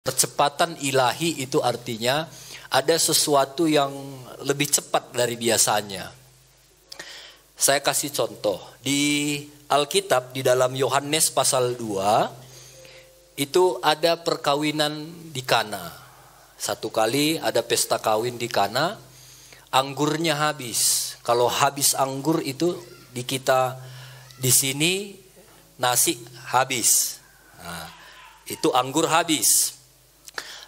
Percepatan ilahi itu artinya ada sesuatu yang lebih cepat dari biasanya. Saya kasih contoh. Di Alkitab, di dalam Yohanes pasal 2, itu ada perkawinan di Kana. Satu kali ada pesta kawin di Kana, anggurnya habis. Kalau habis anggur itu di kita di sini nasi habis. Nah, itu anggur habis.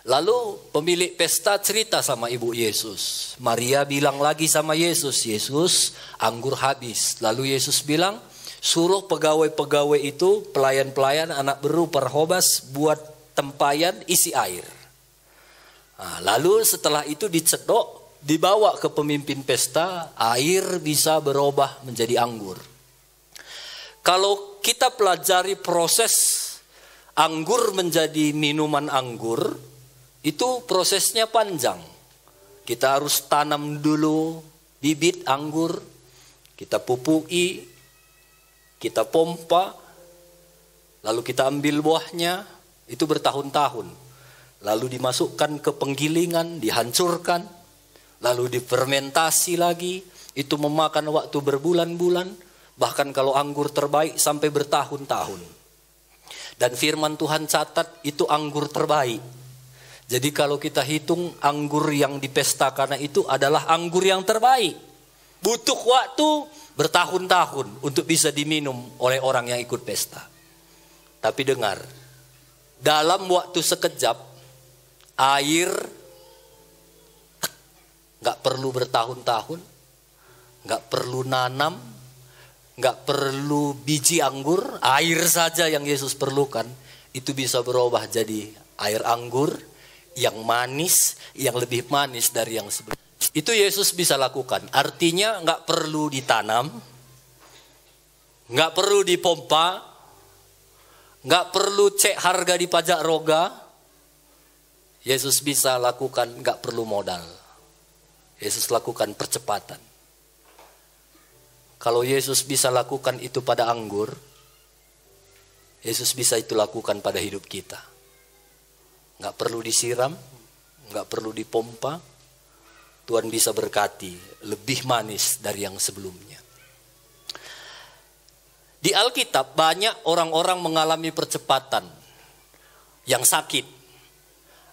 Lalu pemilik pesta cerita sama ibu Yesus. Maria bilang lagi sama Yesus, Yesus, anggur habis. Lalu Yesus bilang, suruh pegawai-pegawai itu, pelayan-pelayan, anak beru, perhobas, buat tempayan isi air. Nah, lalu setelah itu dicedok, dibawa ke pemimpin pesta, air bisa berubah menjadi anggur. Kalau kita pelajari proses anggur menjadi minuman anggur, itu prosesnya panjang. Kita harus tanam dulu bibit anggur, kita pupui, kita pompa, lalu kita ambil buahnya, itu bertahun-tahun. Lalu dimasukkan ke penggilingan, dihancurkan, lalu difermentasi lagi, itu memakan waktu berbulan-bulan, bahkan kalau anggur terbaik sampai bertahun-tahun. Dan firman Tuhan catat itu anggur terbaik. Jadi kalau kita hitung anggur yang dipestakan itu adalah anggur yang terbaik. Butuh waktu bertahun-tahun untuk bisa diminum oleh orang yang ikut pesta. Tapi dengar, dalam waktu sekejap, air gak perlu bertahun-tahun, gak perlu nanam, gak perlu biji anggur, air saja yang Yesus perlukan, itu bisa berubah jadi air anggur yang manis, yang lebih manis dari yang sebelumnya. Itu Yesus bisa lakukan. Artinya nggak perlu ditanam, nggak perlu dipompa, nggak perlu cek harga di pajak roga. Yesus bisa lakukan, nggak perlu modal. Yesus lakukan percepatan. Kalau Yesus bisa lakukan itu pada anggur, Yesus bisa itu lakukan pada hidup kita. Nggak perlu disiram, nggak perlu dipompa. Tuhan bisa berkati lebih manis dari yang sebelumnya. Di Alkitab banyak orang-orang mengalami percepatan yang sakit.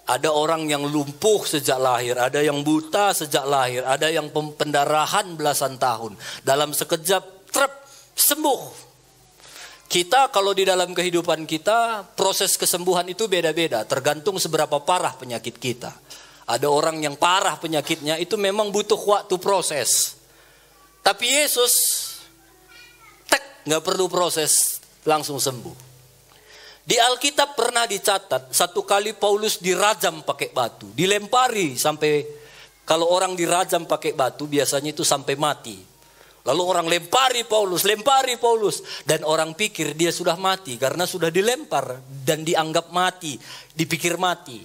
Ada orang yang lumpuh sejak lahir, ada yang buta sejak lahir, ada yang pendarahan belasan tahun. Dalam sekejap, sembuh. Kita kalau di dalam kehidupan kita, proses kesembuhan itu beda-beda. Tergantung seberapa parah penyakit kita. Ada orang yang parah penyakitnya, itu memang butuh waktu proses. Tapi Yesus, gak perlu proses, langsung sembuh. Di Alkitab pernah dicatat, satu kali Paulus dirajam pakai batu. Dilempari sampai, kalau orang dirajam pakai batu, biasanya itu sampai mati. Lalu orang lempari Paulus. Dan orang pikir dia sudah mati karena sudah dilempar dan dianggap mati, dipikir mati.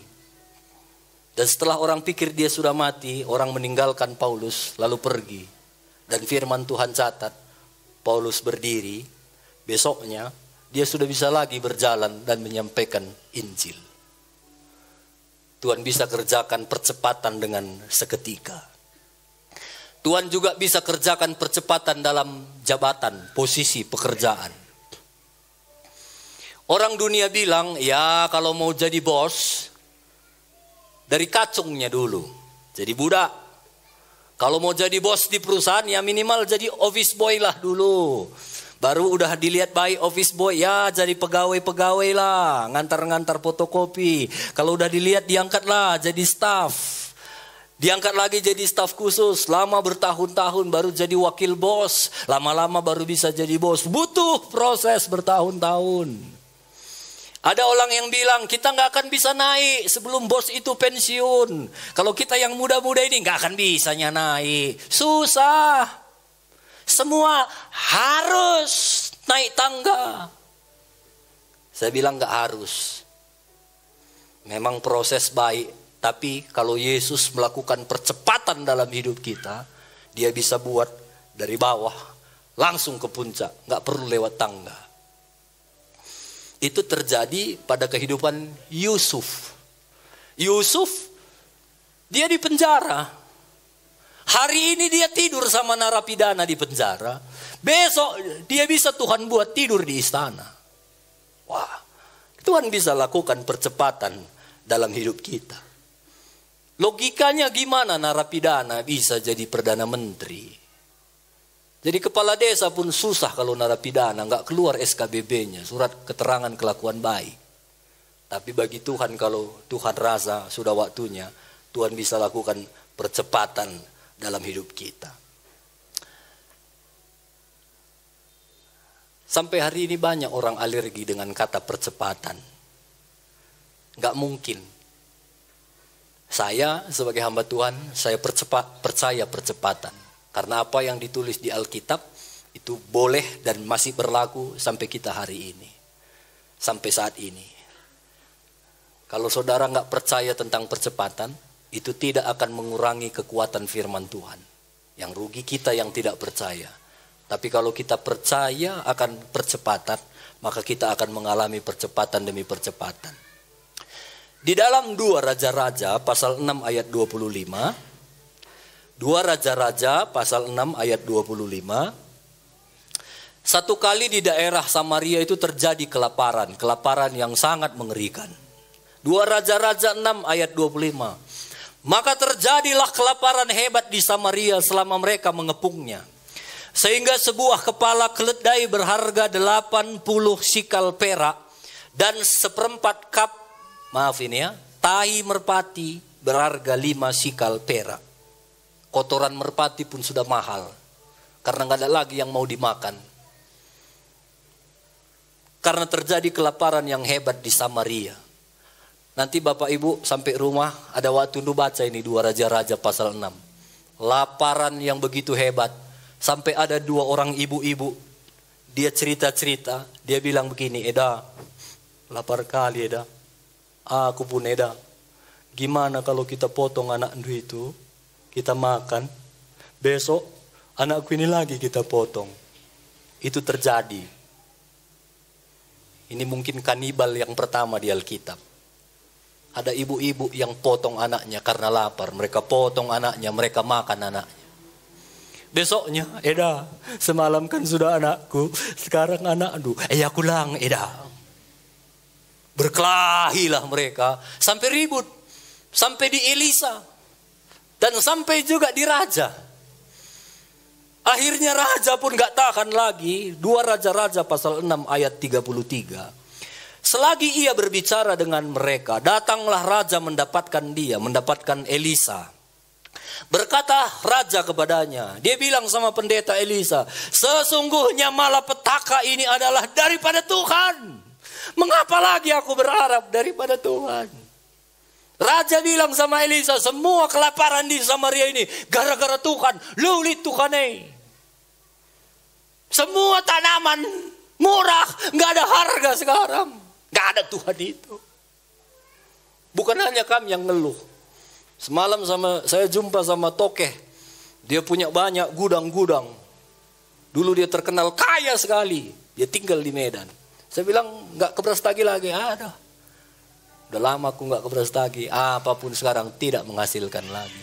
Dan setelah orang pikir dia sudah mati, orang meninggalkan Paulus lalu pergi. Dan firman Tuhan catat, Paulus berdiri, besoknya dia sudah bisa lagi berjalan dan menyampaikan Injil. Tuhan bisa kerjakan percepatan dengan seketika. Tuhan juga bisa kerjakan percepatan dalam jabatan, posisi, pekerjaan. Orang dunia bilang, ya kalau mau jadi bos, dari kacungnya dulu. Jadi budak. Kalau mau jadi bos di perusahaan, ya minimal jadi office boy lah dulu. Baru udah dilihat baik office boy, ya jadi pegawai-pegawai lah. Ngantar-ngantar fotokopi. Kalau udah dilihat diangkat lah jadi staff. Diangkat lagi jadi staf khusus, lama bertahun-tahun baru jadi wakil bos, lama-lama baru bisa jadi bos. Butuh proses bertahun-tahun. Ada orang yang bilang kita nggak akan bisa naik sebelum bos itu pensiun. Kalau kita yang muda-muda ini nggak akan bisanya naik, susah. Semua harus naik tangga. Saya bilang nggak harus. Memang proses baik. Tapi kalau Yesus melakukan percepatan dalam hidup kita, dia bisa buat dari bawah langsung ke puncak, nggak perlu lewat tangga. Itu terjadi pada kehidupan Yusuf. Yusuf, dia di penjara. Hari ini dia tidur sama narapidana di penjara. Besok dia bisa Tuhan buat tidur di istana. Wah, Tuhan bisa lakukan percepatan dalam hidup kita. Logikanya gimana narapidana bisa jadi Perdana Menteri? Jadi kepala desa pun susah kalau narapidana nggak keluar SKBB-nya, surat keterangan kelakuan baik. Tapi bagi Tuhan, kalau Tuhan rasa sudah waktunya, Tuhan bisa lakukan percepatan dalam hidup kita. Sampai hari ini banyak orang alergi dengan kata percepatan. Nggak mungkin. Saya sebagai hamba Tuhan, saya percaya percepatan. Karena apa yang ditulis di Alkitab itu boleh dan masih berlaku sampai kita hari ini. Sampai saat ini. Kalau saudara nggak percaya tentang percepatan, itu tidak akan mengurangi kekuatan firman Tuhan. Yang rugi kita yang tidak percaya. Tapi kalau kita percaya akan percepatan, maka kita akan mengalami percepatan demi percepatan. Di dalam 2 Raja-Raja pasal 6 ayat 25. 2 Raja-Raja pasal 6 ayat 25. Satu kali di daerah Samaria itu terjadi kelaparan. Kelaparan yang sangat mengerikan. 2 Raja-Raja 6 ayat 25. Maka terjadilah kelaparan hebat di Samaria selama mereka mengepungnya. Sehingga sebuah kepala keledai berharga 80 sikal perak dan seperempat kap, maaf ini ya, tahi merpati berharga 5 sikal perak. Kotoran merpati pun sudah mahal karena nggak ada lagi yang mau dimakan. Karena terjadi kelaparan yang hebat di Samaria. Nanti Bapak Ibu sampai rumah ada waktu untuk baca ini 2 Raja-Raja pasal 6. Laparan yang begitu hebat. Sampai ada 2 orang ibu-ibu. Dia cerita-cerita. Dia bilang begini, Eda, lapar kali Eda. Aku pun Eda. Gimana kalau kita potong anak itu, kita makan. Besok anakku ini lagi kita potong. Itu terjadi. Ini mungkin kanibal yang pertama di Alkitab. Ada ibu-ibu yang potong anaknya karena lapar. Mereka potong anaknya, mereka makan anaknya. Besoknya, Eda, semalam kan sudah anakku, sekarang anakku. Aku lang, Eda. Berkelahilah mereka, sampai ribut. Sampai di Elisa. Dan sampai juga di raja. Akhirnya raja pun gak tahan lagi. 2 Raja-Raja pasal 6 ayat 33. Selagi ia berbicara dengan mereka, datanglah raja mendapatkan Elisa. Berkata raja kepadanya, dia bilang sama pendeta Elisa, sesungguhnya malapetaka ini adalah daripada Tuhan. Mengapa lagi aku berharap daripada Tuhan? Raja bilang sama Elisa, semua kelaparan di Samaria ini gara-gara Tuhan, lulit Tuhan Semua tanaman murah, gak ada harga sekarang. Gak ada Tuhan itu. Bukan hanya kami yang ngeluh. Semalam saya jumpa sama tokeh. Dia punya banyak gudang-gudang. Dulu dia terkenal kaya sekali. Dia tinggal di Medan. Saya bilang gak ke Brastagi lagi. Ada. Udah lama aku gak ke Brastagi. Apapun sekarang tidak menghasilkan lagi.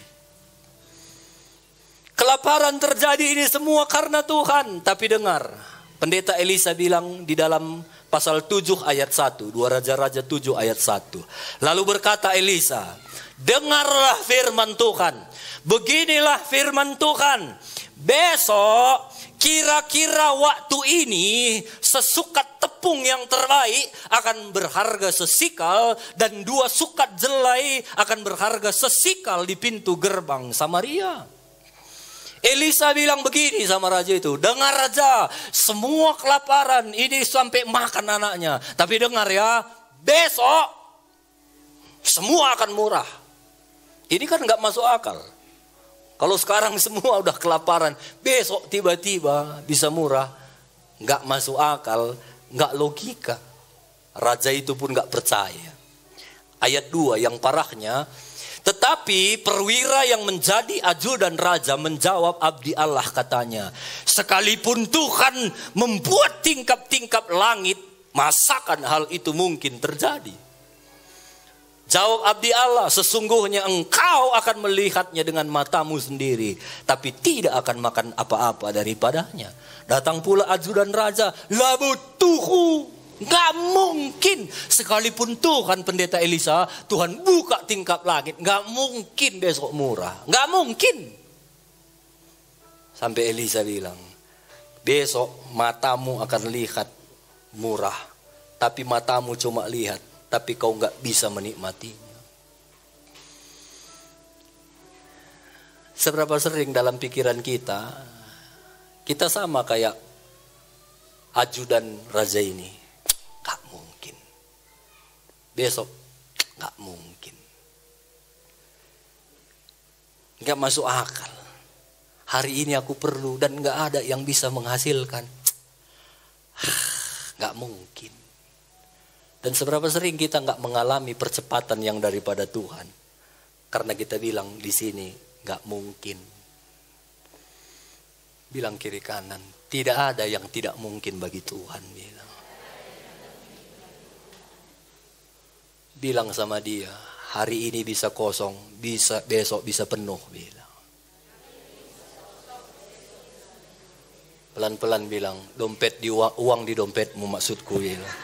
Kelaparan terjadi ini semua karena Tuhan. Tapi dengar. Pendeta Elisa bilang di dalam pasal 7 ayat 1. 2 Raja-Raja 7 ayat 1. Lalu berkata Elisa, dengarlah firman Tuhan. Beginilah firman Tuhan. Besok kira-kira waktu ini sesukat tepung yang terbaik akan berharga sesikal. Dan 2 sukat jelai akan berharga sesikal di pintu gerbang Samaria. Elisa bilang begini sama raja itu, dengar raja, semua kelaparan ini sampai makan anaknya. Tapi dengar ya, besok semua akan murah. Ini kan gak masuk akal. Kalau sekarang semua udah kelaparan, besok tiba-tiba bisa murah. Gak masuk akal, gak logika. Raja itu pun gak percaya. Ayat 2 yang parahnya, tetapi perwira yang menjadi ajudan raja menjawab abdi Allah katanya, sekalipun Tuhan membuat tingkap-tingkap langit, masakan hal itu mungkin terjadi? Jawab abdi Allah, sesungguhnya engkau akan melihatnya dengan matamu sendiri, tapi tidak akan makan apa-apa daripadanya. Datang pula ajudan raja, labutuhu, gak mungkin. Sekalipun Tuhan pendeta Elisa, Tuhan buka tingkap langit, gak mungkin besok murah, gak mungkin. Sampai Elisa bilang, besok matamu akan lihat murah, tapi matamu cuma lihat, tapi kau gak bisa menikmatinya. Seberapa sering dalam pikiran kita sama kayak ajudan raja ini. Gak mungkin. Besok gak mungkin. Gak masuk akal. Hari ini aku perlu dan gak ada yang bisa menghasilkan. Gak mungkin. Dan seberapa sering kita gak mengalami percepatan yang daripada Tuhan. Karena kita bilang di sini gak mungkin. Bilang kiri kanan, tidak ada yang tidak mungkin bagi Tuhan. Bilang sama dia, hari ini bisa kosong, bisa besok bisa penuh. Bilang. Pelan-pelan bilang, dompet di uang di dompetmu maksudku. Bilang.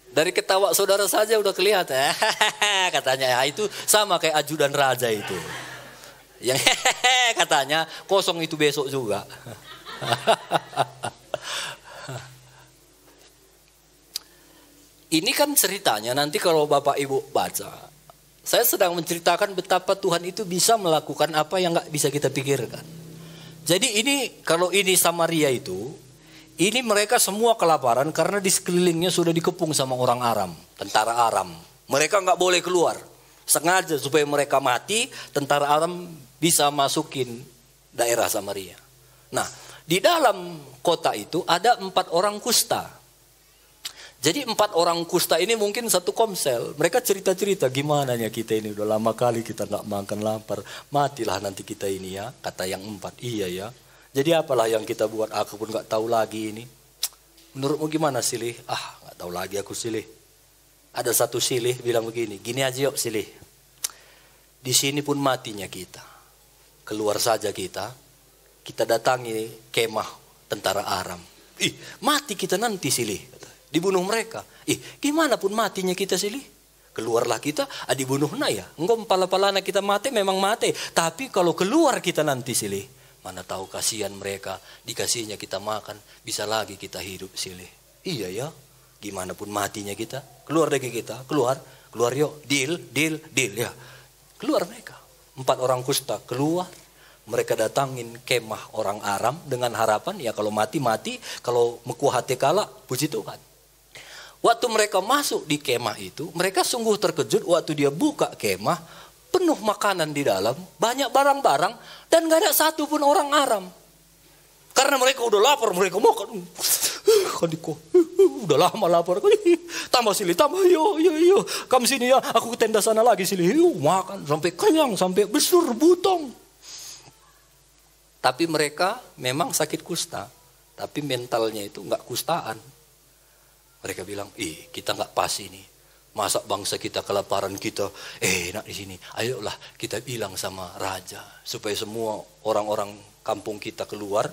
Dari ketawa saudara saja udah kelihatan. Katanya itu sama kayak ajudan raja itu. Yang katanya kosong itu besok juga. Ini kan ceritanya nanti kalau Bapak Ibu baca. Saya sedang menceritakan betapa Tuhan itu bisa melakukan apa yang gak bisa kita pikirkan. Jadi ini kalau ini Samaria itu, ini mereka semua kelaparan karena di sekelilingnya sudah dikepung sama orang Aram, tentara Aram. Mereka gak boleh keluar. Sengaja supaya mereka mati, tentara Aram bisa masukin daerah Samaria. Nah, di dalam kota itu ada 4 orang kusta. Jadi 4 orang kusta ini mungkin satu komsel. Mereka cerita-cerita gimana ya kita ini udah lama kali kita gak makan lapar. Matilah nanti kita ini ya, kata yang 4. Iya ya. Jadi apalah yang kita buat, aku pun gak tahu lagi ini. Menurutmu gimana Silih? Gak tahu lagi aku Silih. Ada satu Silih bilang begini, gini aja yuk Silih. Di sini pun matinya kita. Keluar saja kita datangi kemah tentara Aram. Mati kita nanti Silih. Dibunuh mereka. Gimana pun matinya kita Silih. Keluarlah kita, dibunuh ya. Enggak pala-palana kita mati memang mati. Tapi kalau keluar kita nanti Silih. Mana tahu kasihan mereka, dikasihnya kita makan, bisa lagi kita hidup Silih. Iya ya, gimana pun matinya kita. Keluar dari kita, keluar yuk. Deal ya. Keluar mereka. 4 orang kusta keluar. Mereka datangin kemah orang Aram dengan harapan ya kalau mati, kalau mekuah hati kalah, puji Tuhan. Waktu mereka masuk di kemah itu, mereka sungguh terkejut waktu dia buka kemah, penuh makanan di dalam, banyak barang-barang dan gak ada satu pun orang Aram. Karena mereka udah lapar, mereka makan. Udah lama lapar. Tambah Silih, tambah yo. Kamu sini ya, aku ke tenda sana lagi Silih. Makan sampai kenyang, sampai besar butong. Tapi mereka memang sakit kusta. Tapi mentalnya itu gak kustaan. Mereka bilang, kita gak pas ini. Masa bangsa kita kelaparan kita, enak di sini. Ayolah kita bilang sama raja. Supaya semua orang-orang kampung kita keluar,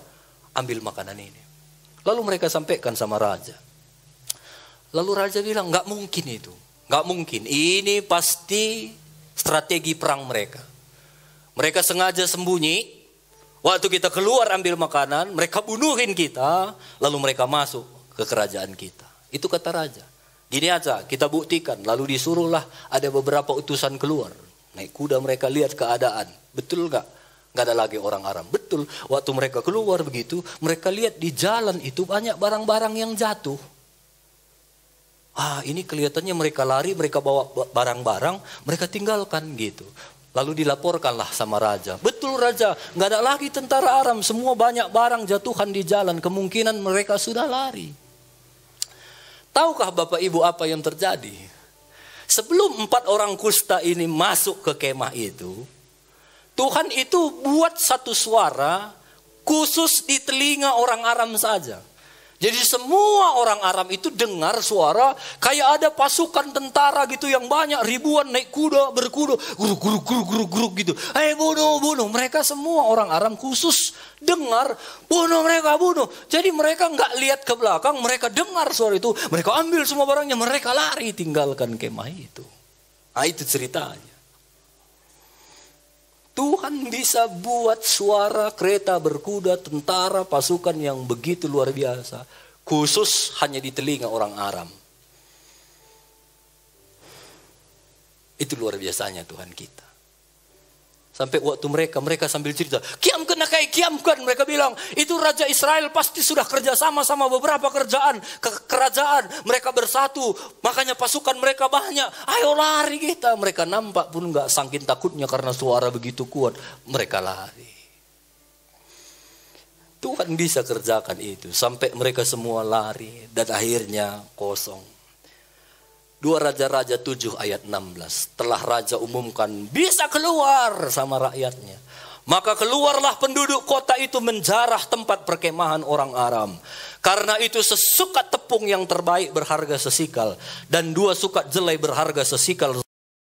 ambil makanan ini. Lalu mereka sampaikan sama raja. Lalu raja bilang, gak mungkin itu. Gak mungkin, ini pasti strategi perang mereka. Mereka sengaja sembunyi. Waktu kita keluar ambil makanan, mereka bunuhin kita, lalu mereka masuk ke kerajaan kita. Itu kata raja. Gini aja, kita buktikan. Lalu disuruhlah ada beberapa utusan keluar. Naik kuda mereka lihat keadaan. Betul gak? Gak ada lagi orang Aram. Betul, waktu mereka keluar begitu, mereka lihat di jalan itu banyak barang-barang yang jatuh. Ini kelihatannya mereka lari, mereka bawa barang-barang, mereka tinggalkan gitu. Lalu dilaporkanlah sama raja. Betul raja, gak ada lagi tentara Aram. Semua banyak barang jatuhan di jalan. Kemungkinan mereka sudah lari. Tahukah Bapak Ibu apa yang terjadi? Sebelum 4 orang kusta ini masuk ke kemah itu, Tuhan itu buat satu suara khusus di telinga orang Aram saja. Jadi semua orang Aram itu dengar suara kayak ada pasukan tentara gitu yang banyak, ribuan naik kuda, berkuda, guruk gitu. Bunuh. Mereka semua orang Aram khusus dengar, bunuh mereka, bunuh. Jadi mereka nggak lihat ke belakang, mereka dengar suara itu, mereka ambil semua barangnya, mereka lari tinggalkan kemah itu. Nah, itu ceritanya. Tuhan bisa buat suara kereta berkuda, tentara, pasukan yang begitu luar biasa. Khusus hanya di telinga orang Aram. Itu luar biasanya Tuhan kita. Sampai waktu mereka sambil cerita, kiamkan. Mereka bilang, itu Raja Israel pasti sudah kerjasama sama beberapa kerajaan. Mereka bersatu, makanya pasukan mereka banyak. Ayo lari kita. Mereka nampak pun gak saking takutnya karena suara begitu kuat. Mereka lari. Tuhan bisa kerjakan itu. Sampai mereka semua lari dan akhirnya kosong. 2 Raja-Raja 7 ayat 16. Setelah raja umumkan bisa keluar sama rakyatnya, maka keluarlah penduduk kota itu menjarah tempat perkemahan orang Aram. Karena itu sesukat tepung yang terbaik berharga sesikal, dan 2 sukat jelai berharga sesikal.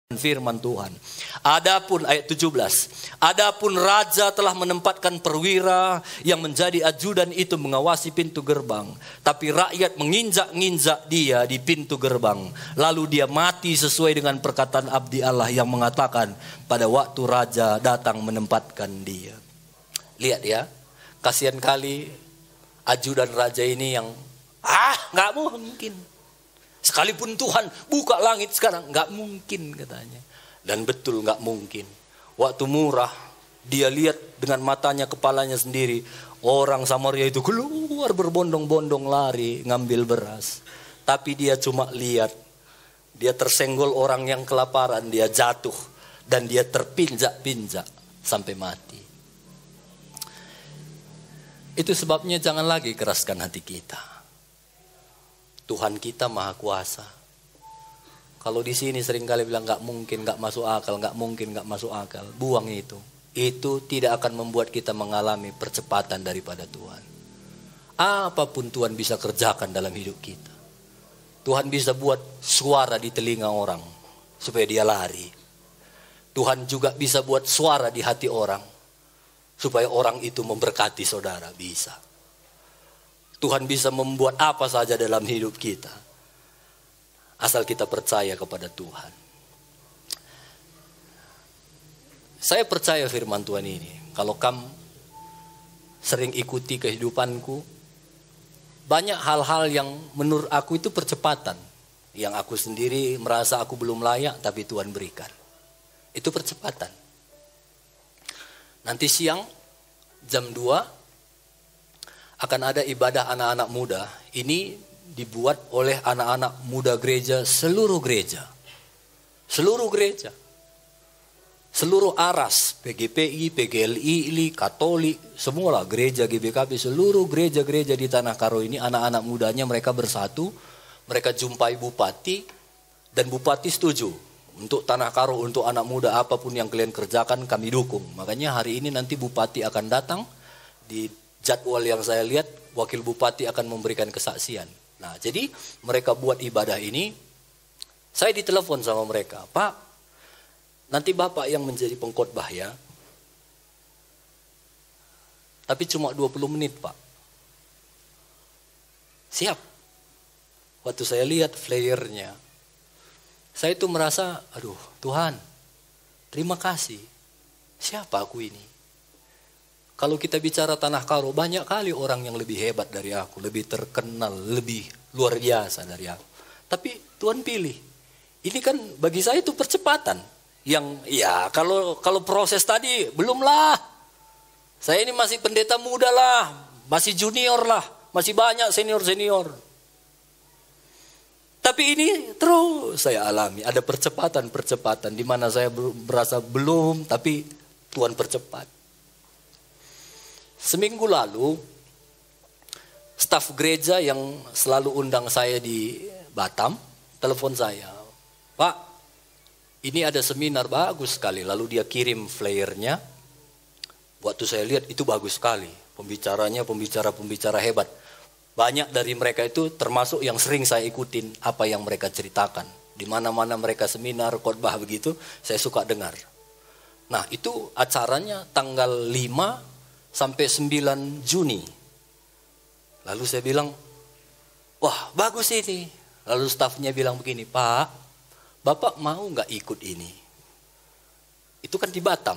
Firman Tuhan. Adapun ayat 17. Adapun raja telah menempatkan perwira yang menjadi ajudan itu mengawasi pintu gerbang. Tapi rakyat menginjak-injak dia di pintu gerbang. Lalu dia mati sesuai dengan perkataan abdi Allah yang mengatakan pada waktu raja datang menempatkan dia. Lihat ya. Kasihan kali ajudan raja ini yang gak mungkin. Sekalipun Tuhan buka langit sekarang, gak mungkin katanya. Dan betul gak mungkin. Waktu murah, dia lihat dengan matanya, kepalanya sendiri. Orang Samaria itu keluar berbondong-bondong lari ngambil beras. Tapi dia cuma lihat. Dia tersenggol orang yang kelaparan, dia jatuh. Dan dia terpinjak-pinjak sampai mati. Itu sebabnya jangan lagi keraskan hati kita. Tuhan kita maha kuasa. Kalau di sini seringkali bilang gak mungkin, gak masuk akal, gak mungkin, gak masuk akal. Buang itu. Itu tidak akan membuat kita mengalami percepatan daripada Tuhan. Apapun Tuhan bisa kerjakan dalam hidup kita. Tuhan bisa buat suara di telinga orang supaya dia lari. Tuhan juga bisa buat suara di hati orang supaya orang itu memberkati saudara. Bisa. Tuhan bisa membuat apa saja dalam hidup kita. Asal kita percaya kepada Tuhan. Saya percaya firman Tuhan ini. Kalau kamu sering ikuti kehidupanku, banyak hal-hal yang menurut aku itu percepatan. Yang aku sendiri merasa aku belum layak, tapi Tuhan berikan. Itu percepatan. Nanti siang jam 2 akan ada ibadah anak-anak muda. Ini dibuat oleh anak-anak muda gereja, seluruh gereja. Seluruh gereja. Seluruh aras, PGPI, PGLI, Katolik, semualah gereja GBKP, seluruh gereja-gereja di Tanah Karo ini anak-anak mudanya mereka bersatu, mereka jumpai bupati dan bupati setuju. Untuk Tanah Karo, untuk anak muda apapun yang kalian kerjakan kami dukung. Makanya hari ini nanti bupati akan datang di jadwal yang saya lihat, wakil bupati akan memberikan kesaksian. Nah, jadi mereka buat ibadah ini. Saya ditelepon sama mereka, Pak, nanti Bapak yang menjadi pengkhotbah ya. Tapi cuma 20 menit, Pak. Siap. Waktu saya lihat flyernya, saya itu merasa, aduh Tuhan, terima kasih. Siapa aku ini? Kalau kita bicara Tanah Karo, banyak kali orang yang lebih hebat dari aku, lebih terkenal, lebih luar biasa dari aku. Tapi Tuhan pilih. Ini kan bagi saya itu percepatan. Yang ya kalau proses tadi belumlah. Saya ini masih pendeta muda lah, masih junior lah, masih banyak senior-senior. Tapi ini terus saya alami, ada percepatan di mana saya berasa belum, tapi Tuhan percepat. Seminggu lalu, staf gereja yang selalu undang saya di Batam, telepon saya. Pak, ini ada seminar bagus sekali. Lalu dia kirim flyernya. Waktu saya lihat itu bagus sekali. Pembicaranya pembicara hebat. Banyak dari mereka itu termasuk yang sering saya ikutin apa yang mereka ceritakan. Di mana-mana mereka seminar, khotbah begitu, saya suka dengar. Nah, itu acaranya tanggal 5 sampai 9 Juni. Lalu saya bilang, wah bagus ini. Lalu stafnya bilang begini, Pak, Bapak mau nggak ikut ini? Itu kan di Batam.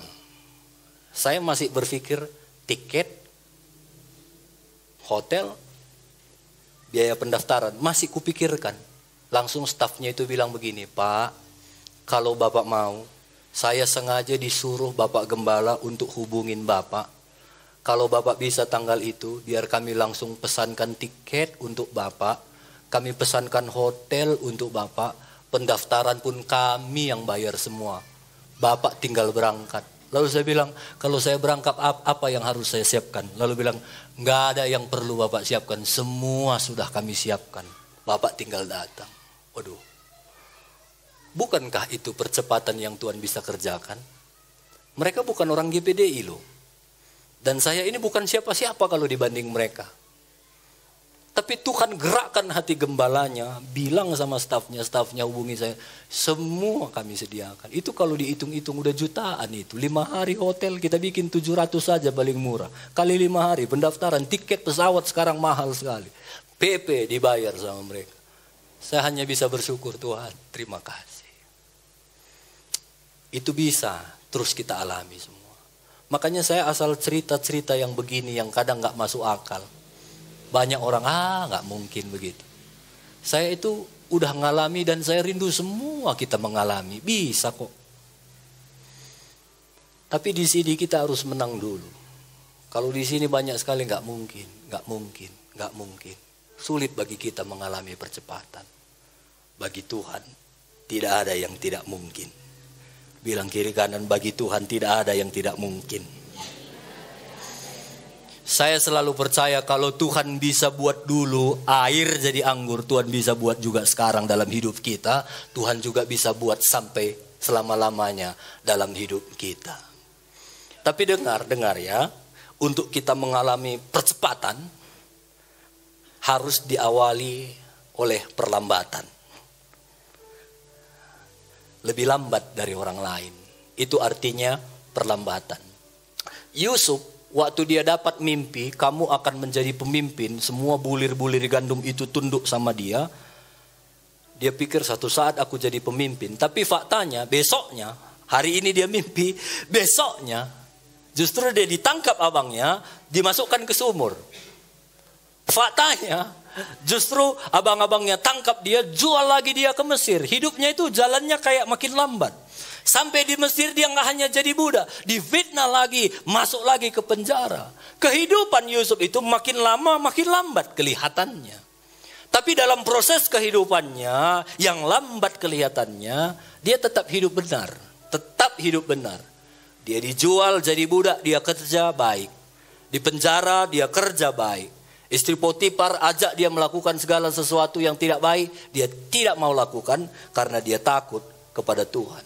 Saya masih berpikir tiket, hotel, biaya pendaftaran, masih kupikirkan. Langsung stafnya itu bilang begini, Pak, kalau Bapak mau, saya sengaja disuruh Bapak Gembala untuk hubungin Bapak. Kalau Bapak bisa tanggal itu, biar kami langsung pesankan tiket untuk Bapak. Kami pesankan hotel untuk Bapak. Pendaftaran pun kami yang bayar semua. Bapak tinggal berangkat. Lalu saya bilang, kalau saya berangkat apa yang harus saya siapkan? Lalu bilang, nggak ada yang perlu Bapak siapkan. Semua sudah kami siapkan. Bapak tinggal datang. Waduh. Bukankah itu percepatan yang Tuhan bisa kerjakan? Mereka bukan orang GPDI loh. Dan saya ini bukan siapa-siapa kalau dibanding mereka. Tapi Tuhan gerakkan hati gembalanya, bilang sama stafnya hubungi saya, semua kami sediakan. Itu kalau dihitung-hitung udah jutaan itu. 5 hari hotel kita bikin 700 saja paling murah. Kali 5 hari pendaftaran, tiket pesawat sekarang mahal sekali. PP dibayar sama mereka. Saya hanya bisa bersyukur, Tuhan, terima kasih. Itu bisa terus kita alami semua. Makanya saya asal cerita-cerita yang begini yang kadang gak masuk akal. Banyak orang, gak mungkin begitu. Saya itu udah ngalami dan saya rindu semua kita mengalami. Bisa kok. Tapi di sini kita harus menang dulu. Kalau di sini banyak sekali gak mungkin. Sulit bagi kita mengalami percepatan. Bagi Tuhan tidak ada yang tidak mungkin. Bilang kiri kanan, bagi Tuhan tidak ada yang tidak mungkin. Saya selalu percaya kalau Tuhan bisa buat dulu air jadi anggur, Tuhan bisa buat juga sekarang dalam hidup kita. Tuhan juga bisa buat sampai selama-lamanya dalam hidup kita. Tapi dengar ya, untuk kita mengalami percepatan harus diawali oleh perlambatan. Lebih lambat dari orang lain. Itu artinya perlambatan. Yusuf, waktu dia dapat mimpi, kamu akan menjadi pemimpin, semua bulir-bulir gandum itu tunduk sama dia. Dia pikir satu saat aku jadi pemimpin. Tapi faktanya besoknya, hari ini dia mimpi, besoknya justru dia ditangkap abangnya, dimasukkan ke sumur. Faktanya justru abang-abangnya tangkap dia, jual lagi dia ke Mesir. Hidupnya itu jalannya kayak makin lambat. Sampai di Mesir dia nggak hanya jadi budak, difitnah lagi, masuk lagi ke penjara. Kehidupan Yusuf itu makin lama makin lambat kelihatannya. Tapi dalam proses kehidupannya yang lambat kelihatannya, dia tetap hidup benar. Tetap hidup benar. Dia dijual jadi budak, dia kerja baik. Di penjara dia kerja baik. Istri Potifar ajak dia melakukan segala sesuatu yang tidak baik, dia tidak mau lakukan karena dia takut kepada Tuhan.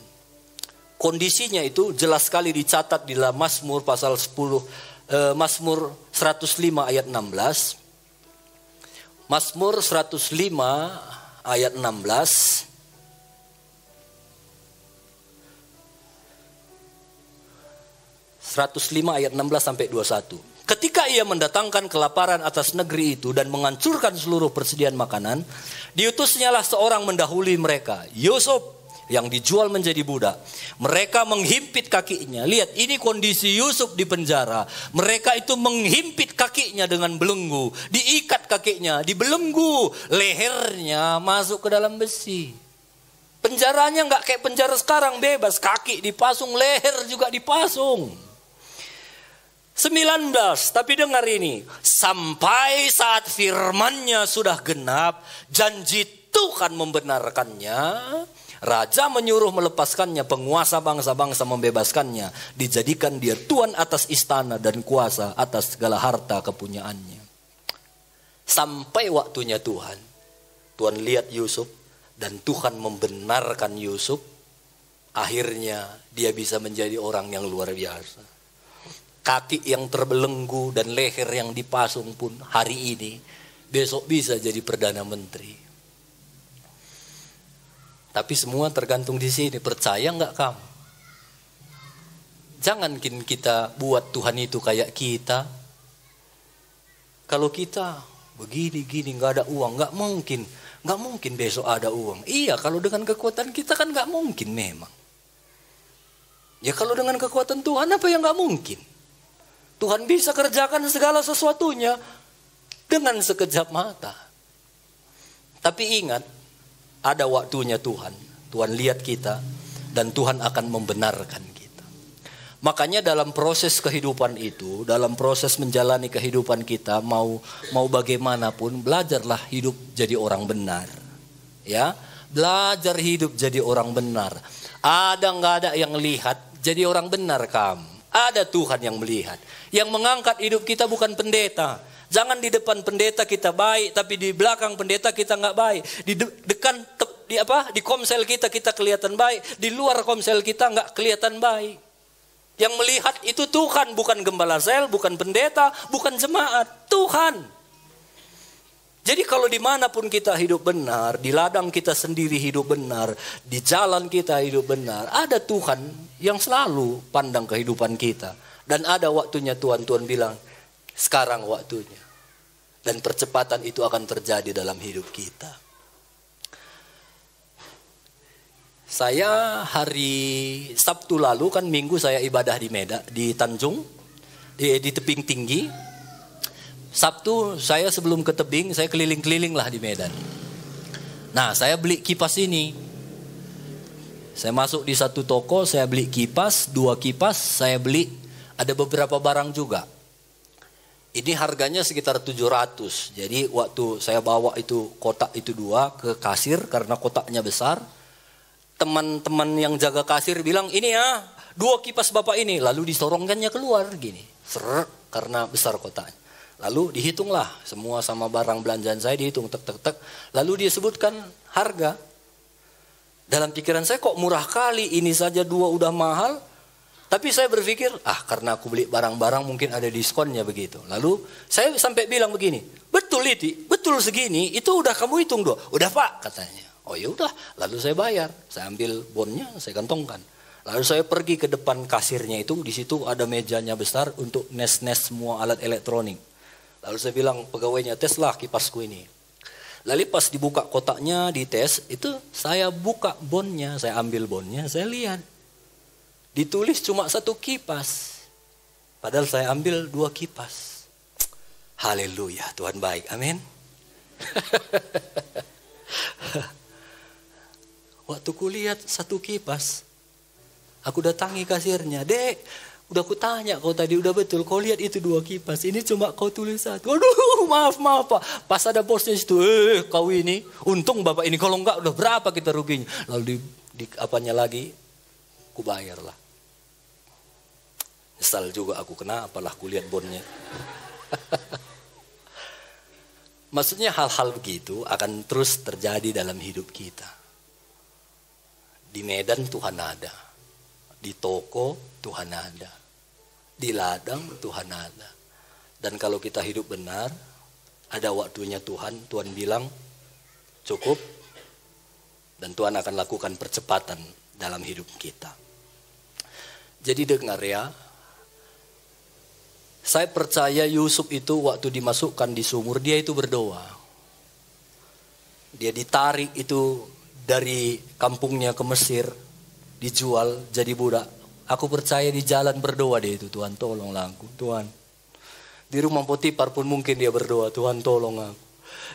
Kondisinya itu jelas sekali dicatat di dalam Mazmur pasal 10, Mazmur 105 ayat 16. Mazmur 105 ayat 16. Ayat 16 sampai 21. Ketika ia mendatangkan kelaparan atas negeri itu dan menghancurkan seluruh persediaan makanan, diutusnyalah seorang mendahului mereka, Yusuf, yang dijual menjadi budak. Mereka menghimpit kakinya. Lihat, ini kondisi Yusuf di penjara. Mereka itu menghimpit kakinya dengan belenggu, diikat kakinya, dibelenggu, lehernya masuk ke dalam besi. Penjaranya nggak kayak penjara sekarang, bebas, kaki dipasung, leher juga dipasung. 19, tapi dengar ini, sampai saat firman-Nya sudah genap, janji Tuhan membenarkannya, raja menyuruh melepaskannya, penguasa bangsa-bangsa membebaskannya, dijadikan dia tuan atas istana dan kuasa atas segala harta kepunyaannya. Sampai waktunya Tuhan lihat Yusuf dan Tuhan membenarkan Yusuf, akhirnya dia bisa menjadi orang yang luar biasa. Kaki yang terbelenggu dan leher yang dipasung pun hari ini besok bisa jadi Perdana Menteri. Tapi semua tergantung di sini, percaya nggak kamu? Jangan kita buat Tuhan itu kayak kita. Kalau kita begini-gini nggak ada uang, nggak mungkin besok ada uang. Iya, kalau dengan kekuatan kita kan nggak mungkin memang. Ya kalau dengan kekuatan Tuhan apa yang nggak mungkin? Tuhan bisa kerjakan segala sesuatunya dengan sekejap mata. Tapi ingat, ada waktunya Tuhan. Tuhan lihat kita dan Tuhan akan membenarkan kita. Makanya dalam proses kehidupan itu, dalam proses menjalani kehidupan kita, mau bagaimanapun, belajarlah hidup jadi orang benar. Ya, belajar hidup jadi orang benar. Ada nggak ada yang lihat? Jadi orang benar kamu. Ada Tuhan yang melihat. Yang mengangkat hidup kita bukan pendeta. Jangan di depan pendeta kita baik, tapi di belakang pendeta kita nggak baik. Di komsel kita kelihatan baik, di luar komsel kita nggak kelihatan baik. Yang melihat itu Tuhan, bukan gembala sel, bukan pendeta, bukan jemaat, Tuhan. Jadi kalau dimanapun kita hidup benar, di ladang kita sendiri hidup benar, di jalan kita hidup benar, ada Tuhan yang selalu pandang kehidupan kita. Dan ada waktunya Tuhan bilang, sekarang waktunya. Dan percepatan itu akan terjadi dalam hidup kita. Saya hari Sabtu lalu, kan Minggu saya ibadah di Medan, di Tanjung, di tebing tinggi. Sabtu saya sebelum ke tebing, saya keliling-keliling lah di Medan. Nah, saya beli kipas ini. Saya masuk di satu toko, saya beli kipas, 2 kipas, saya beli, ada beberapa barang juga. Ini harganya sekitar 700. Jadi waktu saya bawa itu kotak itu 2 ke kasir karena kotaknya besar. Teman-teman yang jaga kasir bilang, ini ya 2 kipas bapak ini. Lalu disorongkannya keluar gini. Karena besar kotaknya. Lalu dihitunglah semua sama barang belanjaan saya, dihitung tek. Lalu dia sebutkan harga. Dalam pikiran saya, kok murah kali, ini saja 2 udah mahal. Tapi saya berpikir, karena aku beli barang-barang mungkin ada diskonnya begitu. Lalu saya sampai bilang begini, betul segini, itu udah kamu hitung doh. Udah Pak, katanya. Oh ya udah, lalu saya bayar. Saya ambil bonnya, saya kantongkan. Lalu saya pergi ke depan kasirnya itu, di situ ada mejanya besar untuk nes semua alat elektronik. Lalu saya bilang pegawainya, teslah kipasku ini. Lalu pas dibuka kotaknya, dites, itu saya buka bonnya, saya ambil bonnya, saya lihat. Ditulis cuma 1 kipas. Padahal saya ambil 2 kipas. Haleluya, Tuhan baik, amin. Waktu kulihat 1 kipas, aku datangi kasirnya, Dek, udah aku tanya kau tadi, udah betul, kau lihat itu 2 kipas, ini cuma kau tulis 1. Aduh, maaf Pak. Pas ada bosnya situ, kau ini, untung Bapak ini, kalau enggak udah berapa kita ruginya. Lalu di apanya lagi, aku bayar lah. Nyesal juga aku, kenapa lah aku lihat bonnya. Maksudnya hal-hal begitu akan terus terjadi dalam hidup kita. Di Medan Tuhan ada. Di toko Tuhan ada. Di ladang Tuhan ada. Dan kalau kita hidup benar, ada waktunya Tuhan bilang cukup. Dan Tuhan akan lakukan percepatan dalam hidup kita. Jadi dengar ya, saya percaya Yusuf itu waktu dimasukkan di sumur, dia itu berdoa. Dia ditarik itu dari kampungnya ke Mesir, dijual jadi budak. Aku percaya di jalan berdoa dia itu, Tuhan tolonglah aku, Tuhan. Di rumah Potifar pun mungkin dia berdoa, Tuhan tolong aku.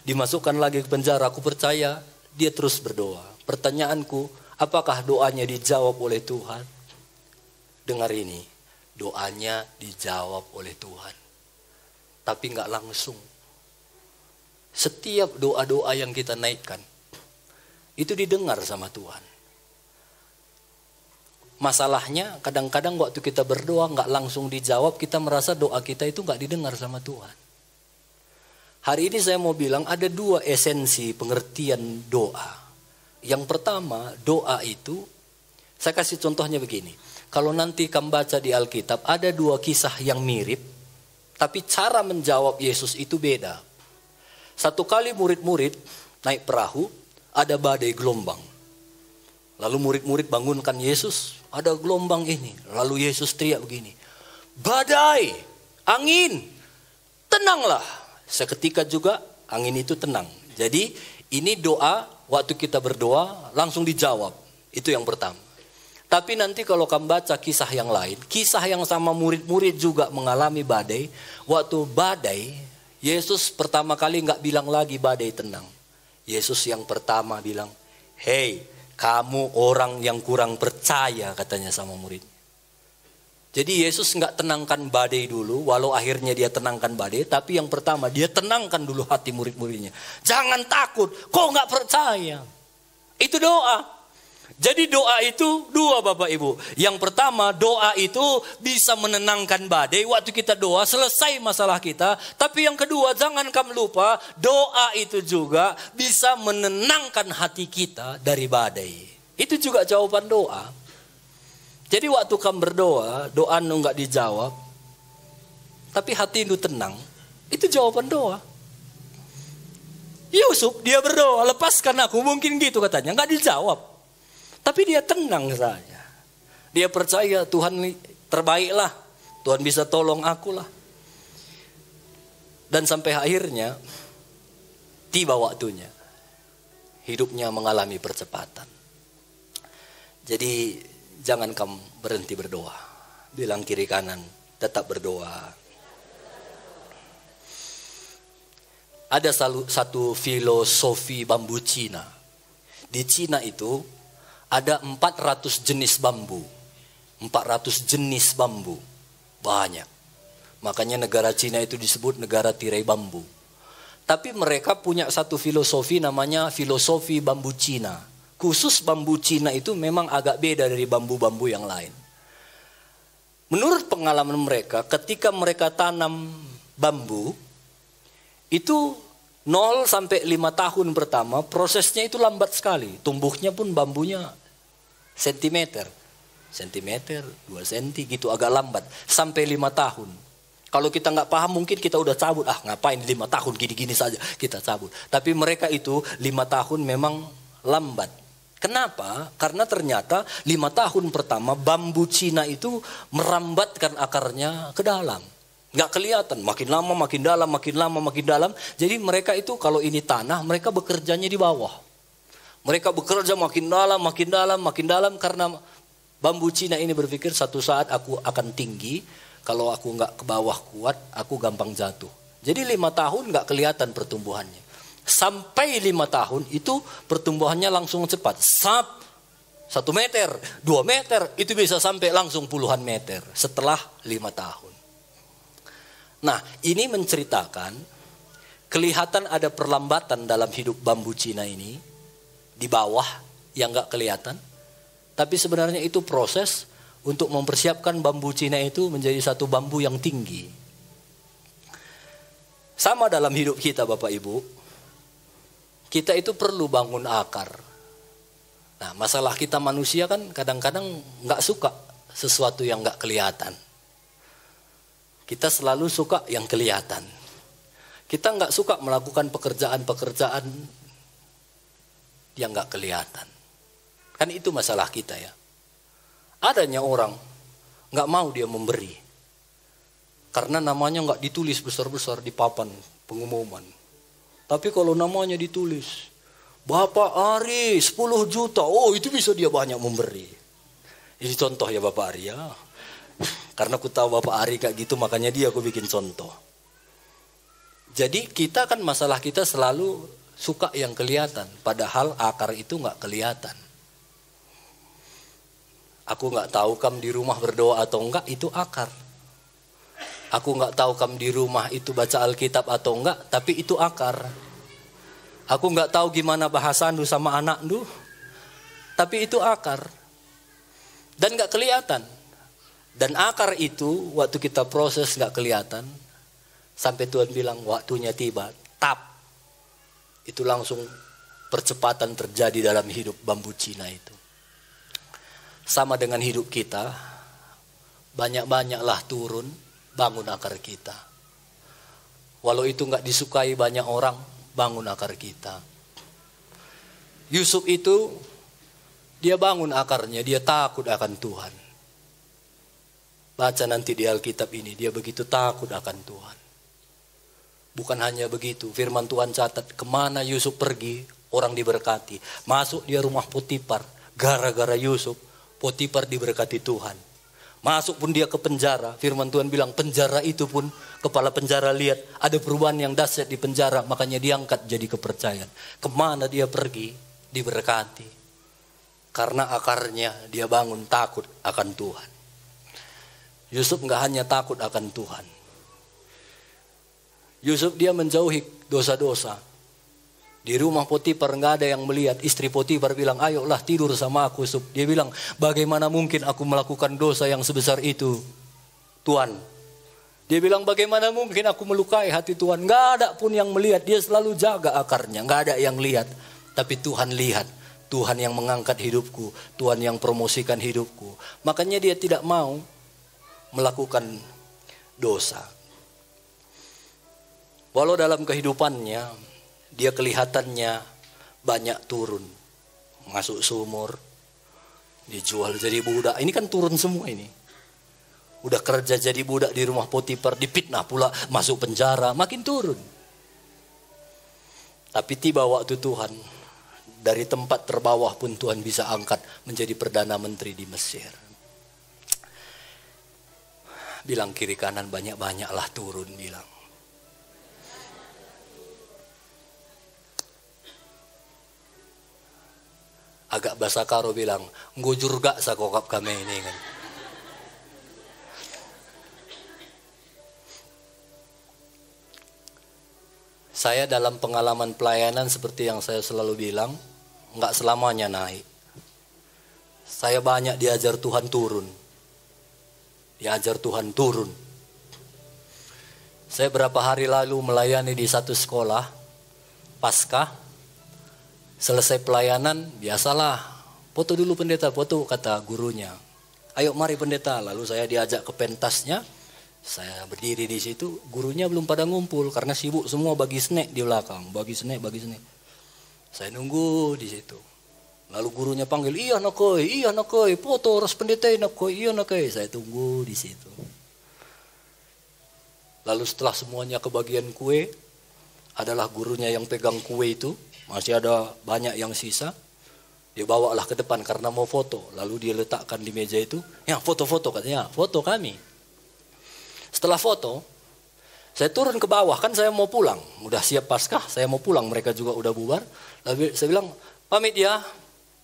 Dimasukkan lagi ke penjara, aku percaya dia terus berdoa. Pertanyaanku, apakah doanya dijawab oleh Tuhan? Dengar ini, doanya dijawab oleh Tuhan. Tapi enggak langsung. Setiap doa-doa yang kita naikkan, itu didengar sama Tuhan. Masalahnya kadang-kadang waktu kita berdoa nggak langsung dijawab, kita merasa doa kita itu nggak didengar sama Tuhan. Hari ini saya mau bilang ada 2 esensi pengertian doa. Yang pertama, doa itu, saya kasih contohnya begini. Kalau nanti kamu baca di Alkitab, ada 2 kisah yang mirip, tapi cara menjawab Yesus itu beda. Satu kali murid-murid naik perahu, ada badai gelombang. Lalu murid-murid bangunkan Yesus, ada gelombang ini. Lalu Yesus teriak begini, badai, angin, tenanglah. Seketika juga angin itu tenang. Jadi ini doa, waktu kita berdoa langsung dijawab. Itu yang pertama. Tapi nanti kalau kamu baca kisah yang lain, kisah yang sama murid-murid juga mengalami badai. Waktu badai, Yesus pertama kali nggak bilang lagi badai tenang. Yesus yang pertama bilang, hei kamu orang yang kurang percaya, katanya sama murid. Jadi Yesus nggak tenangkan badai dulu, walau akhirnya dia tenangkan badai. Tapi yang pertama dia tenangkan dulu hati murid-muridnya. Jangan takut, kok nggak percaya. Itu doa. Jadi doa itu dua Bapak Ibu. Yang pertama doa itu bisa menenangkan badai. Waktu kita doa selesai masalah kita. Tapi yang kedua jangan kamu lupa. Doa itu juga bisa menenangkan hati kita dari badai. Itu juga jawaban doa. Jadi waktu kamu berdoa, doa nu gak dijawab. Tapi hati nu tenang. Itu jawaban doa. Yusuf dia berdoa, lepaskan aku. Mungkin gitu katanya, gak dijawab. Tapi dia tenang saja. Dia percaya Tuhan terbaiklah. Tuhan bisa tolong akulah. Dan sampai akhirnya tiba waktunya. Hidupnya mengalami percepatan. Jadi jangan kamu berhenti berdoa. Bilang kiri kanan, tetap berdoa. Ada satu filosofi bambu Cina. Di Cina itu ada 400 jenis bambu. 400 jenis bambu. Banyak. Makanya negara Cina itu disebut negara tirai bambu. Tapi mereka punya satu filosofi namanya filosofi bambu Cina. Khusus bambu Cina itu memang agak beda dari bambu-bambu yang lain. Menurut pengalaman mereka, ketika mereka tanam bambu, itu 0 sampai 5 tahun pertama prosesnya itu lambat sekali. Tumbuhnya pun bambunya sentimeter, 2 senti gitu agak lambat. Sampai 5 tahun. Kalau kita nggak paham mungkin kita udah cabut. Ngapain 5 tahun gini-gini saja kita cabut. Tapi mereka itu 5 tahun memang lambat. Kenapa? Karena ternyata 5 tahun pertama bambu Cina itu merambatkan akarnya ke dalam. Nggak kelihatan, makin lama makin dalam, makin lama makin dalam. Jadi mereka itu kalau ini tanah, mereka bekerjanya di bawah. Mereka bekerja makin dalam, makin dalam, makin dalam. Karena bambu Cina ini berpikir satu saat aku akan tinggi. Kalau aku nggak ke bawah kuat, aku gampang jatuh. Jadi 5 tahun nggak kelihatan pertumbuhannya. Sampai 5 tahun itu pertumbuhannya langsung cepat. 1 meter, 2 meter, itu bisa sampai langsung puluhan meter setelah 5 tahun. Nah, ini menceritakan kelihatan ada perlambatan dalam hidup bambu Cina ini di bawah yang gak kelihatan. Tapi sebenarnya itu proses untuk mempersiapkan bambu Cina itu menjadi satu bambu yang tinggi. Sama dalam hidup kita Bapak Ibu. Kita itu perlu bangun akar. Nah, masalah kita manusia kan kadang-kadang gak suka sesuatu yang gak kelihatan. Kita selalu suka yang kelihatan. Kita nggak suka melakukan pekerjaan-pekerjaan yang nggak kelihatan. Kan itu masalah kita ya. Adanya orang nggak mau dia memberi. Karena namanya nggak ditulis besar-besar di papan pengumuman. Tapi kalau namanya ditulis, Bapak Ari 10 juta, oh itu bisa dia banyak memberi. Ini contoh ya Bapak Ari ya. Karena aku tahu Bapak Ari kayak gitu, makanya dia aku bikin contoh. Jadi kita kan masalah kita selalu suka yang kelihatan. Padahal akar itu gak kelihatan. Aku gak tahu kamu di rumah berdoa atau enggak, itu akar. Aku gak tahu kamu di rumah itu baca Alkitab atau enggak, tapi itu akar. Aku gak tahu gimana bahasanmu sama anakmu, tapi itu akar. Dan gak kelihatan. Dan akar itu waktu kita proses gak kelihatan. Sampai Tuhan bilang waktunya tiba. Tap. Itu langsung percepatan terjadi dalam hidup bambu Cina itu. Sama dengan hidup kita. Banyak-banyaklah turun. Bangun akar kita. Walau itu gak disukai banyak orang. bangun akar kita. Yusuf itu dia bangun akarnya, dia takut akan Tuhan. Baca nanti di Alkitab ini, dia begitu takut akan Tuhan. Bukan hanya begitu, firman Tuhan catat kemana Yusuf pergi, orang diberkati. Masuk dia rumah Potifar, gara-gara Yusuf, Potifar diberkati Tuhan. Masuk pun dia ke penjara, firman Tuhan bilang penjara itu pun, kepala penjara lihat ada perubahan yang dahsyat di penjara, makanya diangkat jadi kepercayaan. Kemana dia pergi, diberkati. Karena akarnya dia bangun takut akan Tuhan. Yusuf nggak hanya takut akan Tuhan. Yusuf dia menjauhi dosa-dosa. Di rumah Potifar nggak ada yang melihat. Istri Potifar bilang, ayolah tidur sama aku. Yusuf. Dia bilang, bagaimana mungkin aku melakukan dosa yang sebesar itu, Tuhan. Dia bilang, bagaimana mungkin aku melukai hati Tuhan. Nggak ada pun yang melihat. Dia selalu jaga akarnya. Nggak ada yang lihat. Tapi Tuhan lihat. Tuhan yang mengangkat hidupku. Tuhan yang promosikan hidupku. Makanya dia tidak mau melakukan dosa. Walau dalam kehidupannya dia kelihatannya banyak turun, masuk sumur, dijual jadi budak. Ini kan turun semua ini. Udah kerja jadi budak di rumah Potifar, dipitnah pula, masuk penjara, makin turun. Tapi tiba waktu Tuhan, dari tempat terbawah pun Tuhan bisa angkat menjadi Perdana Menteri di Mesir. Bilang kiri kanan banyak-banyaklah turun bilang. Agak bahasa karo bilang, ngujur gak sakokap kami ini kan. Saya dalam pengalaman pelayanan seperti yang saya selalu bilang, gak selamanya naik. Saya banyak diajar Tuhan turun. Diajar Tuhan turun. Saya berapa hari lalu melayani di satu sekolah, Paskah. Selesai pelayanan, biasalah, foto dulu pendeta, foto kata gurunya. Ayo mari pendeta, lalu saya diajak ke pentasnya. Saya berdiri di situ, gurunya belum pada ngumpul karena sibuk semua bagi snack di belakang, bagi snack. Saya nunggu di situ. Lalu gurunya panggil, iya nakoi, foto ras pendeta nakoi, iya nakoi. Saya tunggu di situ. Lalu setelah semuanya kebagian kue, adalah gurunya yang pegang kue itu, masih ada banyak yang sisa. Dia bawalah ke depan karena mau foto. Lalu dia letakkan di meja itu, ya foto-foto katanya, foto kami. Setelah foto, saya turun ke bawah, kan saya mau pulang. Udah siap Paskah, saya mau pulang, mereka juga udah bubar. Lalu saya bilang, pamit ya.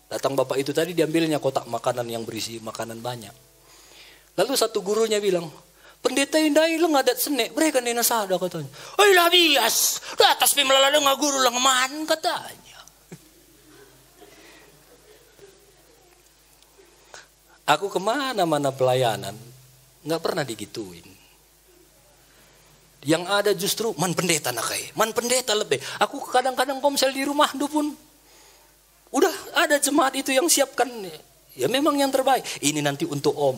Datang bapak itu tadi diambilnya kotak makanan yang berisi makanan banyak. Lalu satu gurunya bilang, pendeta indai lo ngadat senek, mereka nena sada katanya. Oh lah bias, atas pimelala nga guru lang man katanya. Aku kemana-mana pelayanan, nggak pernah digituin. Yang ada justru man pendeta nakai, man pendeta lebih. Aku kadang-kadang komsel di rumah pun udah ada jemaat itu yang siapkan, ya memang yang terbaik. Ini nanti untuk om.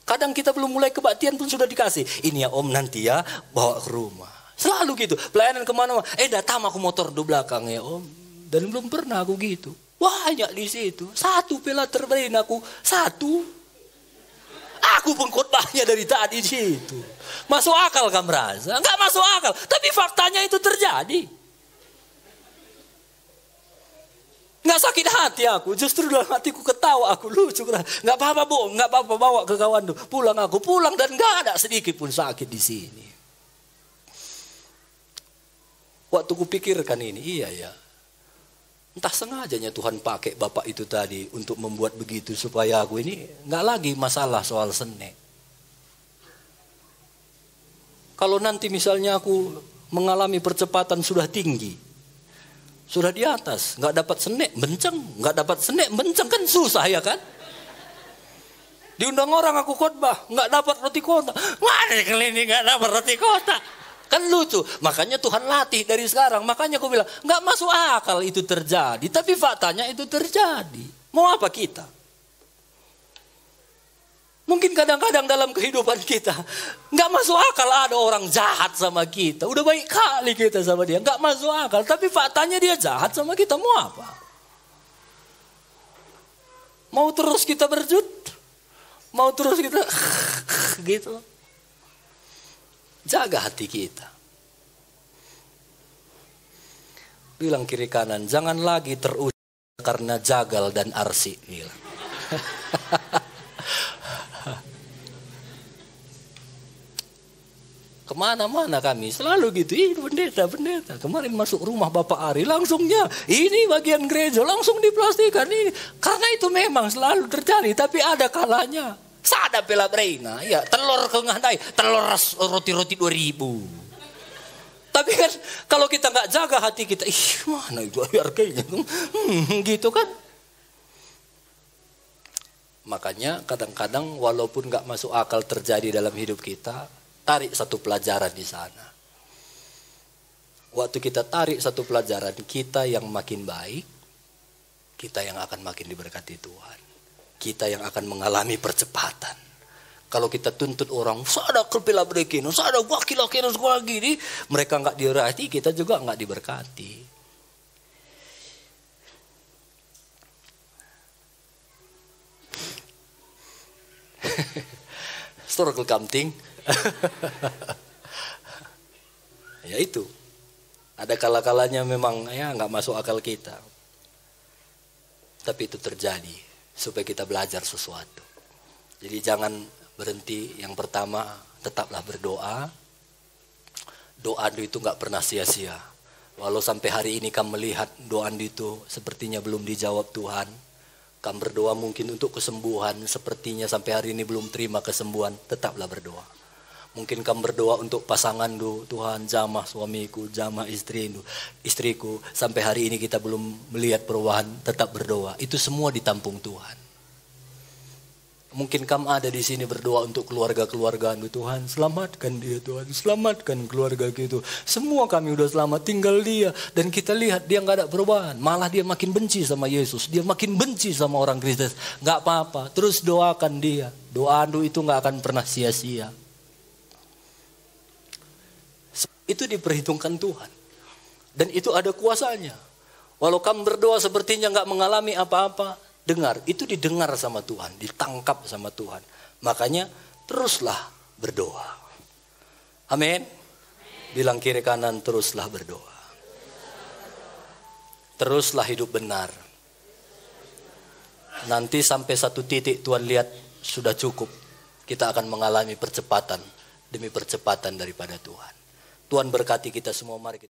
Kadang kita belum mulai kebaktian pun sudah dikasih. Ini ya om nanti ya bawa ke rumah. Selalu gitu. Pelayanan kemana-mana. Datang aku motor di belakang ya om. Dan belum pernah aku gitu. Banyak di situ. Satu pela terbaik aku. Satu. Aku pengkhotbahnya dari tadi di situ. Masuk akal kan merasa? Enggak masuk akal. Tapi faktanya itu terjadi. Nggak sakit hati aku, justru dalam hatiku ketawa, aku lucu. Nggak apa-apa bu, nggak apa-apa bawa ke kawan tuh. Pulang aku pulang dan nggak ada sedikit pun sakit di sini. Waktu ku pikirkan ini, iya ya. Entah sengajanya Tuhan pakai bapak itu tadi untuk membuat begitu supaya aku ini nggak lagi masalah soal senek. Kalau nanti misalnya aku mengalami percepatan sudah tinggi. Sudah di atas, nggak dapat senek, benceng, nggak dapat senek, benceng kan susah ya kan? Diundang orang aku khotbah, nggak dapat roti kotak, mana kelini nggak dapat roti kotak, kan lucu. Makanya Tuhan latih dari sekarang. Makanya aku bilang nggak masuk akal itu terjadi, tapi faktanya itu terjadi. Mau apa kita? Mungkin kadang-kadang dalam kehidupan kita nggak masuk akal ada orang jahat sama kita. Udah baik kali kita sama dia, nggak masuk akal. Tapi faktanya dia jahat sama kita, mau apa? Mau terus kita berjut? Mau terus kita gitu? Jaga hati kita. Bilang kiri kanan, jangan lagi terusik karena jagal dan arsi. Bilang. Kemana-mana kami selalu gitu. Pendeta. Kemarin masuk rumah Bapak Ari langsungnya. Ini bagian gereja langsung diplastikan ini. Karena itu memang selalu terjadi. Tapi ada kalanya. Sada pela breina. Ya, telur kenganai. Telur roti-roti 2000. Tapi kan kalau kita nggak jaga hati kita, mana itu harganya, gitu kan? Makanya kadang-kadang walaupun nggak masuk akal terjadi dalam hidup kita, tarik satu pelajaran di sana. Waktu kita tarik satu pelajaran, kita yang makin baik, kita yang akan makin diberkati Tuhan, kita yang akan mengalami percepatan. Kalau kita tuntut orang, sada kepila brekin, sada wakil-wakil sekolah gini, mereka nggak dirahati, kita juga nggak diberkati. Historical counting. Ya itu. Ada kala-kalanya memang ya nggak masuk akal kita. Tapi itu terjadi supaya kita belajar sesuatu. Jadi jangan berhenti. Yang pertama, tetaplah berdoa. Doa itu nggak pernah sia-sia. Walau sampai hari ini kamu melihat doa itu sepertinya belum dijawab Tuhan. Kamu berdoa mungkin untuk kesembuhan, sepertinya sampai hari ini belum terima kesembuhan. Tetaplah berdoa. Mungkin kamu berdoa untuk pasangan Tuhan, jamah suamiku, jamah istriku. Sampai hari ini kita belum melihat perubahan, tetap berdoa. Itu semua ditampung Tuhan. Mungkin kamu ada di sini berdoa untuk keluarga-keluarga Tuhan, selamatkan dia Tuhan, selamatkan keluarga gitu. Semua kami udah selamat, tinggal dia. Dan kita lihat dia nggak ada perubahan, malah dia makin benci sama Yesus, dia makin benci sama orang Kristen. Nggak apa-apa, terus doakan dia. Doa itu nggak akan pernah sia-sia. Itu diperhitungkan Tuhan, dan itu ada kuasanya. Walau kamu berdoa sepertinya nggak mengalami apa-apa, dengar, itu didengar sama Tuhan, ditangkap sama Tuhan. Makanya teruslah berdoa. Amin. Bilang kiri kanan, teruslah berdoa. Teruslah hidup benar. Nanti sampai satu titik Tuhan lihat sudah cukup. Kita akan mengalami percepatan demi percepatan daripada Tuhan. Tuhan berkati kita semua, mari kita